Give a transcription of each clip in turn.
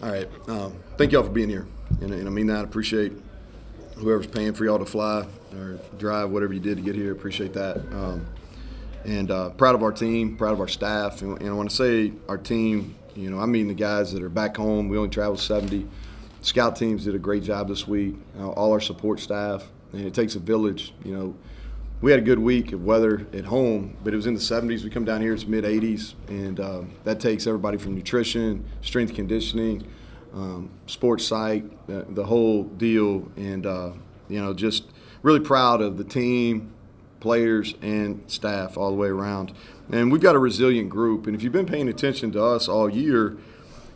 All right. Thank y'all for being here. And I mean that. I appreciate whoever's paying for y'all to fly or drive, whatever you did to get here. Appreciate that. And proud of our team, proud of our staff. And I want to say our team, I mean the guys that are back home. We only traveled 70. Scout teams did a great job this week. All our support staff. And it takes a village. We had a good week of weather at home, but it was in the 70s. We come down here, it's mid-80s, and that takes everybody from nutrition, strength conditioning, sports psych, the whole deal. And, just really proud of the team, players, and staff all the way around. And we've got a resilient group. And if you've been paying attention to us all year,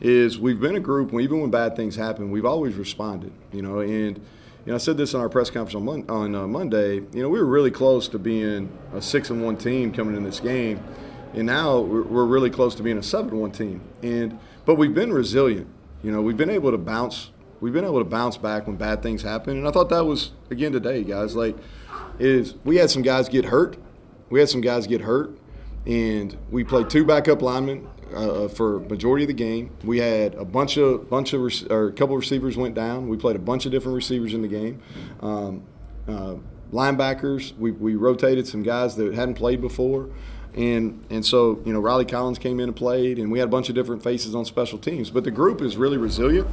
we've been a group, even when bad things happen, we've always responded, and I said this on our press conference on Monday. We were really close to being a 6-1 team coming in this game, and now we're really close to being a 7-1 team. But we've been resilient. We've been able to bounce. We've been able to bounce back when bad things happen, and I thought that was again today, guys. We had some guys get hurt. And we played 2 backup linemen for majority of the game. We had a couple of receivers went down. We played a bunch of different receivers in the game. Linebackers, we rotated some guys that hadn't played before. And so, Riley Collins came in and played, and we had a bunch of different faces on special teams. But the group is really resilient.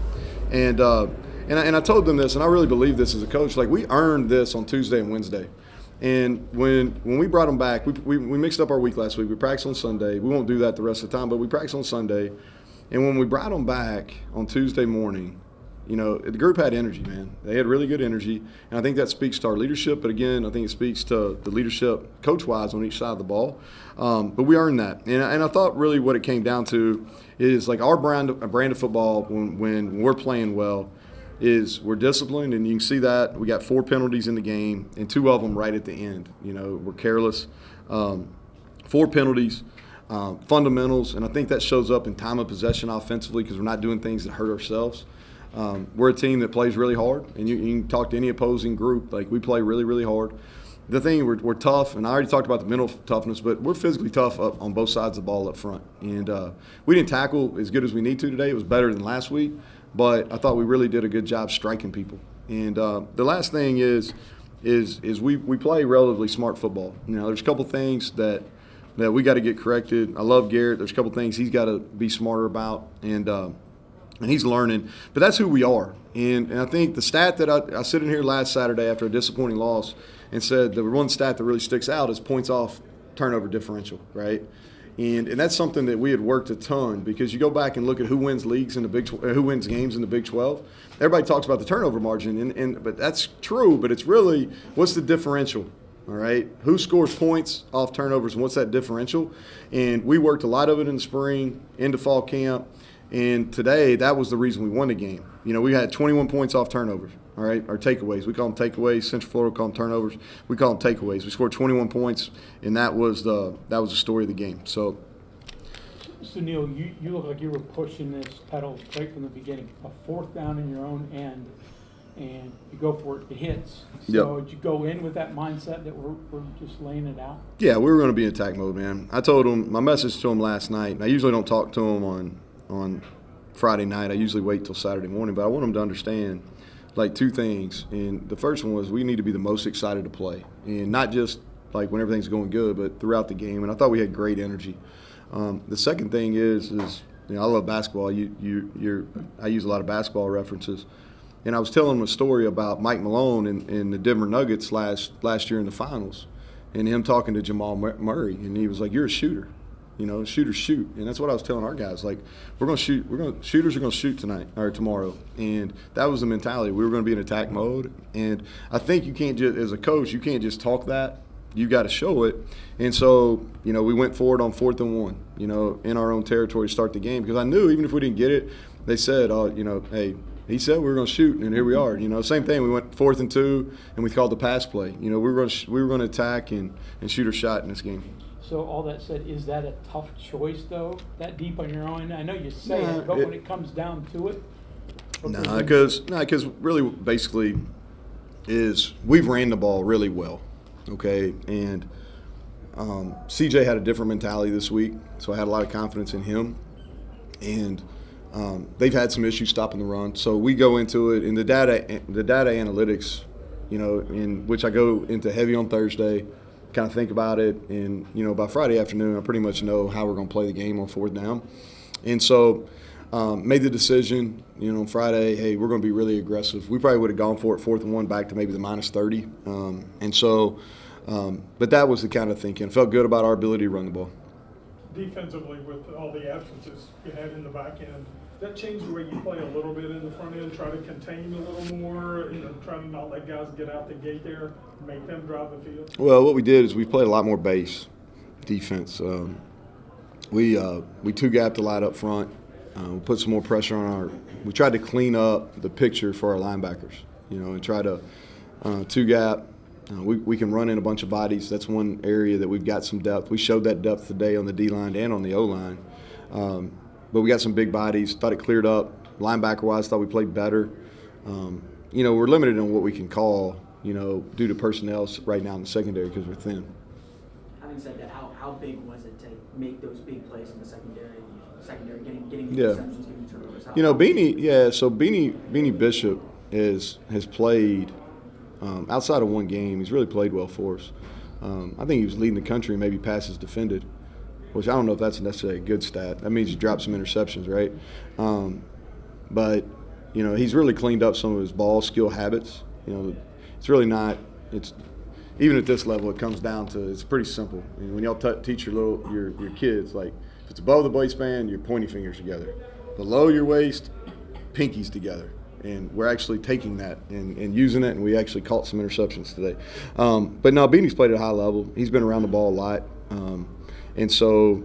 And I told them this, and I really believe this as a coach. We earned this on Tuesday and Wednesday. And when we brought them back, we mixed up our week last week. We practiced on Sunday. We won't do that the rest of the time, but we practiced on Sunday. And when we brought them back on Tuesday morning, the group had energy, man. They had really good energy. And I think that speaks to our leadership. But, again, I think it speaks to the leadership coach-wise on each side of the ball. But we earned that. And I thought really what it came down to is, our brand of football when we're playing well is we're disciplined, and you can see that. We got 4 penalties in the game, and 2 of them right at the end. We're careless. 4 penalties, fundamentals, and I think that shows up in time of possession offensively because we're not doing things that hurt ourselves. We're a team that plays really hard, and you can talk to any opposing group. We play really, really hard. The thing, we're tough, and I already talked about the mental toughness, but we're physically tough up on both sides of the ball up front. And we didn't tackle as good as we need to today. It was better than last week. But I thought we really did a good job striking people. And the last thing is we play relatively smart football. There's a couple things that we got to get corrected. I love Garrett. There's a couple things he's got to be smarter about, and he's learning. But that's who we are. And I think the stat that I sit in here last Saturday after a disappointing loss and said the one stat that really sticks out is points off turnover differential, right? And that's something that we had worked a ton, because you go back and look at who wins leagues in the who wins games in the Big 12. Everybody talks about the turnover margin, but that's true. But it's really, what's the differential? All right, who scores points off turnovers, and what's that differential? And we worked a lot of it in the spring, into fall camp, and today that was the reason we won the game. We had 21 points off turnovers. All right, our takeaways. We call them takeaways. Central Florida call them turnovers. We call them takeaways. We scored 21 points, and that was the story of the game. So Neil, you look like you were pushing this pedal right from the beginning. A 4th down in your own end, and you go for it. It hits. So Did you go in with that mindset that we're just laying it out? Yeah, we were going to be in attack mode, man. I told him, my message to him last night, and I usually don't talk to him on Friday night. I usually wait till Saturday morning, but I want him to understand 2 things. And the first one was we need to be the most excited to play, and not just when everything's going good, but throughout the game. And I thought we had great energy. The second thing is I love basketball. I use a lot of basketball references, and I was telling him a story about Mike Malone and the Denver Nuggets last year in the finals, and him talking to Jamal Murray, and he was like, "You're a shooter." Shooters shoot. And that's what I was telling our guys. We're going to shoot. Shooters are going to shoot tonight or tomorrow. And that was the mentality. We were going to be in attack mode. And I think you can't just, as a coach, you can't just talk that. You got to show it. And so, we went forward on 4th and 1, in our own territory to start the game. Because I knew even if we didn't get it, they said, hey, he said we were going to shoot, and here we are. Same thing. We went 4th and 2, and we called the pass play. We were going to attack and shoot a shot in this game. So all that said, is that a tough choice, though, that deep on your own? I know you say it, but when it comes down to it? Because really basically is we've ran the ball really well, okay? And CJ had a different mentality this week, so I had a lot of confidence in him. And they've had some issues stopping the run. So we go into it, and the data analytics, in which I go into heavy on Thursday, kind of think about it, and by Friday afternoon I pretty much know how we're going to play the game on fourth down. And so made the decision, on Friday, hey, we're going to be really aggressive. We probably would have gone for it 4th and 1 back to maybe the -30. But that was the kind of thinking. Felt good about our ability to run the ball. Defensively, with all the absences you had in the back end, that changed the way you play a little bit in the front end, try to contain a little more, try to not let guys get out the gate there, make them drive the field? Well, what we did is we played a lot more base defense. We two-gapped a lot up front. We put some more pressure on we tried to clean up the picture for our linebackers, and try to two-gap. We can run in a bunch of bodies. That's one area that we've got some depth. We showed that depth today on the D-line and on the O-line. But we got some big bodies. Thought it cleared up. Linebacker-wise, thought we played better. We're limited on what we can call, due to personnel right now in the secondary because we're thin. Having said that, how big was it to make those big plays in the secondary getting Yeah. interceptions, getting turnovers? Beanie Bishop has played outside of one game. He's really played well for us. I think he was leading the country in maybe passes defended, which I don't know if that's necessarily a good stat. That means he dropped some interceptions, right? But he's really cleaned up some of his ball skill habits. It's really not. It's even at this level, it comes down to it's pretty simple. When y'all teach your kids, like if it's above the waistband, your pointy fingers together. Below your waist, pinkies together. And we're actually taking that and using it, and we actually caught some interceptions today. But no, Beanie's played at a high level. He's been around the ball a lot. And so,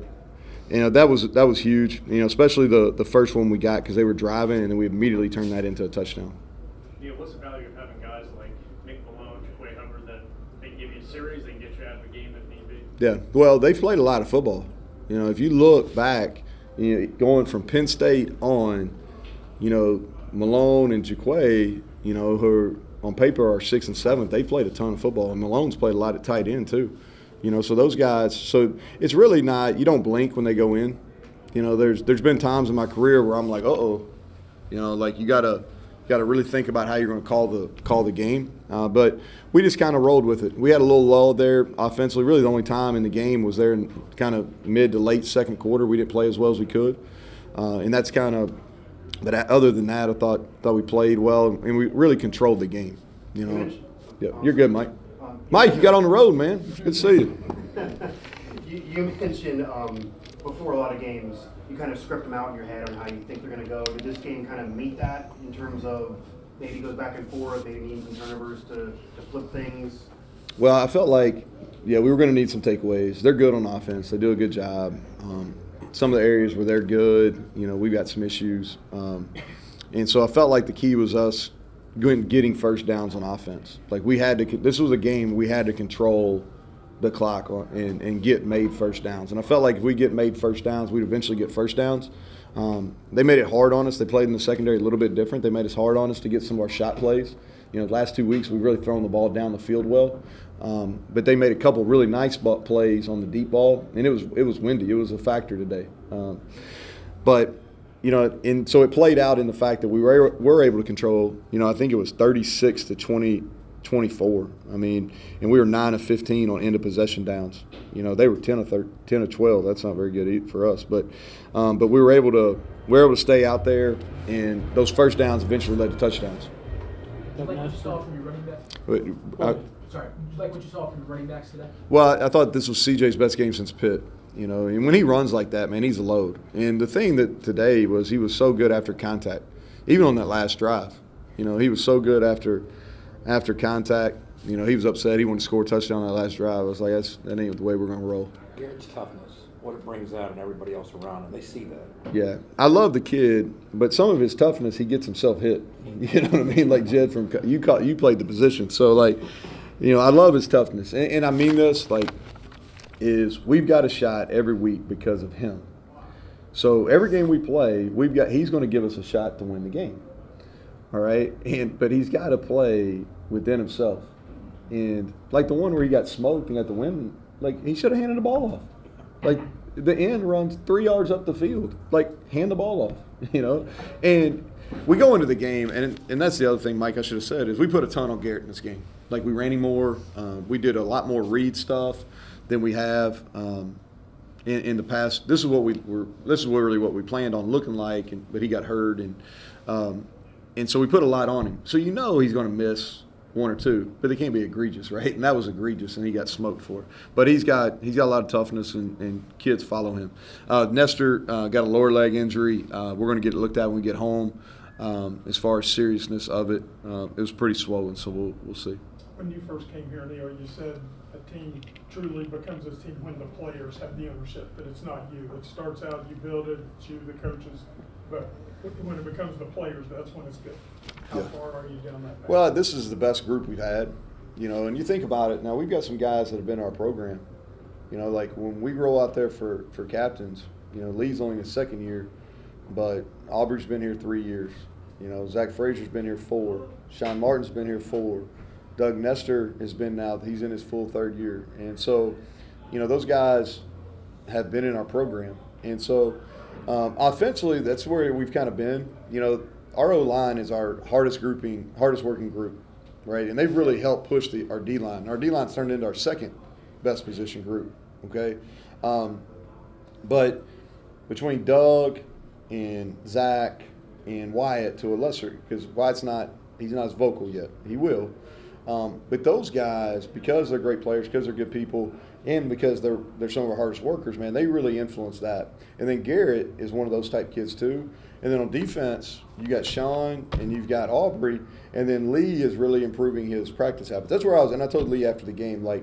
that was huge, especially the first one we got because they were driving, and then we immediately turned that into a touchdown. Yeah, what's the value of having guys like Nick Malone, Jaquay Hubbard that they can give you a series, they can get you out of a game if need be? Yeah, well, they've played a lot of football. If you look back, going from Penn State on, Malone and Jaquay, who are, on paper are 6th and 7th, they played a ton of football, and Malone's played a lot at tight end too. So those guys. So it's really not. You don't blink when they go in. There's been times in my career where I'm like, like you gotta really think about how you're going to call the game. But we just kind of rolled with it. We had a little lull there offensively. Really, the only time in the game was there in kind of mid to late second quarter. We didn't play as well as we could, and that's kind of. But other than that, I thought we played well, and we really controlled the game. Yeah, you're good, Mike. Mike, you got on the road, man. Good to see you. You mentioned before a lot of games, you kind of script them out in your head on how you think they're going to go. Did this game kind of meet that in terms of maybe goes back and forth, maybe needing some turnovers to flip things? Well, I felt like, we were going to need some takeaways. They're good on offense. They do a good job. Some of the areas where they're good, we've got some issues. And so I felt like the key was us getting first downs on offense. Like this was a game we had to control the clock on and get made first downs. And I felt like if we get made first downs, we'd eventually get first downs. They made it hard on us. They played in the secondary a little bit different. They made it hard on us to get some of our shot plays. The last 2 weeks we've really thrown the ball down the field well. But they made a couple really nice plays on the deep ball, and it was windy. It was a factor today. And so it played out in the fact that we were able to control. I think it was 36 to 24. And we were 9 of 15 on end of possession downs. They were 10 of 12. That's not very good for us. But we were able to stay out there, and those first downs eventually led to touchdowns. Did you like what you saw from your running backs? Sorry, did you like what you saw from your running backs today? Well, I thought this was CJ's best game since Pitt. And when he runs like that, man, he's a load. And the thing that today was he was so good after contact, even on that last drive. He was so good after contact. He was upset. He wanted to score a touchdown on that last drive. I was like, that ain't the way we're going to roll. Garrett's toughness, what it brings out in everybody else around him. They see that. Yeah. I love the kid, but some of his toughness, he gets himself hit. You know what I mean? Like Jed you played the position. So, I love his toughness. And I mean this, is we've got a shot every week because of him. So every game we play, he's going to give us a shot to win the game. All right? But he's got to play within himself. And the one where he got smoked and got the win, he should have handed the ball off. The end runs 3 yards up the field. Hand the ball off. you know. And we go into the game, and that's the other thing, Mike, I should have said, is we put a ton on Garrett in this game. Like, we ran him more. We did a lot more read stuff than we have in the past. This is what this is really what we planned on looking like, but he got hurt, and so we put a lot on him. So you know he's going to miss one or two, but they can't be egregious, right? And that was egregious, and he got smoked for it. But he's got a lot of toughness, and kids follow him. Nestor got a lower leg injury. We're going to get it looked at when we get home. As far as seriousness of it, it was pretty swollen, so we'll see. When you first came here, Neil, you said a team truly becomes a team when the players have the ownership, but it's not you. It starts out, you build it, it's you, the coaches, but when it becomes the players, that's when it's good. How far are you down that path? Well, this is the best group we've had, you know, and you think about it. Now, we've got some guys that have been in our program. You know, like when we roll out there for captains, you know, Lee's only in his second year, but Aubrey's been here 3 years. You know, Zach Frazier's been here 4. Sean Martin's been here 4. Doug Nestor has been now, he's in his full 3rd year. And so, you know, those guys have been in our program. And so, offensively, that's where we've kind of been. You know, our O-line is our hardest working group, right? And they've really helped push our D-line. Our D-line's turned into our second best position group, okay? But between Doug and Zach and Wyatt to a lesser, because Wyatt's he's not as vocal yet. He will. But those guys, because they're great players, because they're good people, and because they're some of our hardest workers, man, they really influence that. And then Garrett is one of those type kids too. And then on defense, you got Sean and you've got Aubrey, and then Lee is really improving his practice habits. That's where and I told Lee after the game, like,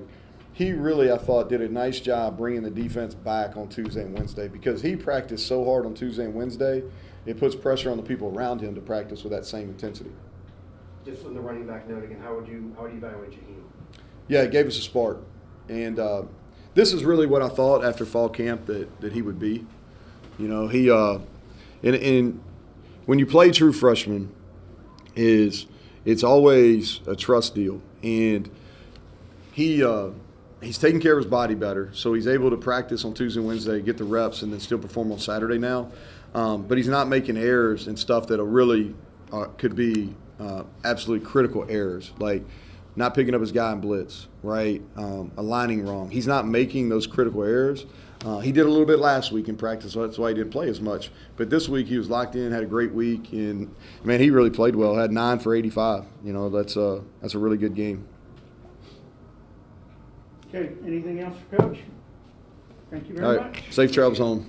he really, I thought, did a nice job bringing the defense back on Tuesday and Wednesday, because he practiced so hard on Tuesday and Wednesday, it puts pressure on the people around him to practice with that same intensity. Just on the running back note again, how would you evaluate Jaheim? Yeah, it gave us a spark. And this is really what I thought after fall camp that he would be. You know, he and when you play true freshman, it's always a trust deal. And he's taking care of his body better, so he's able to practice on Tuesday and Wednesday, get the reps, and then still perform on Saturday now. But he's not making errors and stuff that really could be absolutely critical errors, like not picking up his guy in blitz, right? Aligning wrong. He's not making those critical errors. He did a little bit last week in practice, so that's why he didn't play as much. But this week he was locked in, had a great week, and man, he really played well. Had 9 for 85. You know, that's a really good game. Okay, anything else for Coach? Thank you very much. Safe travels home.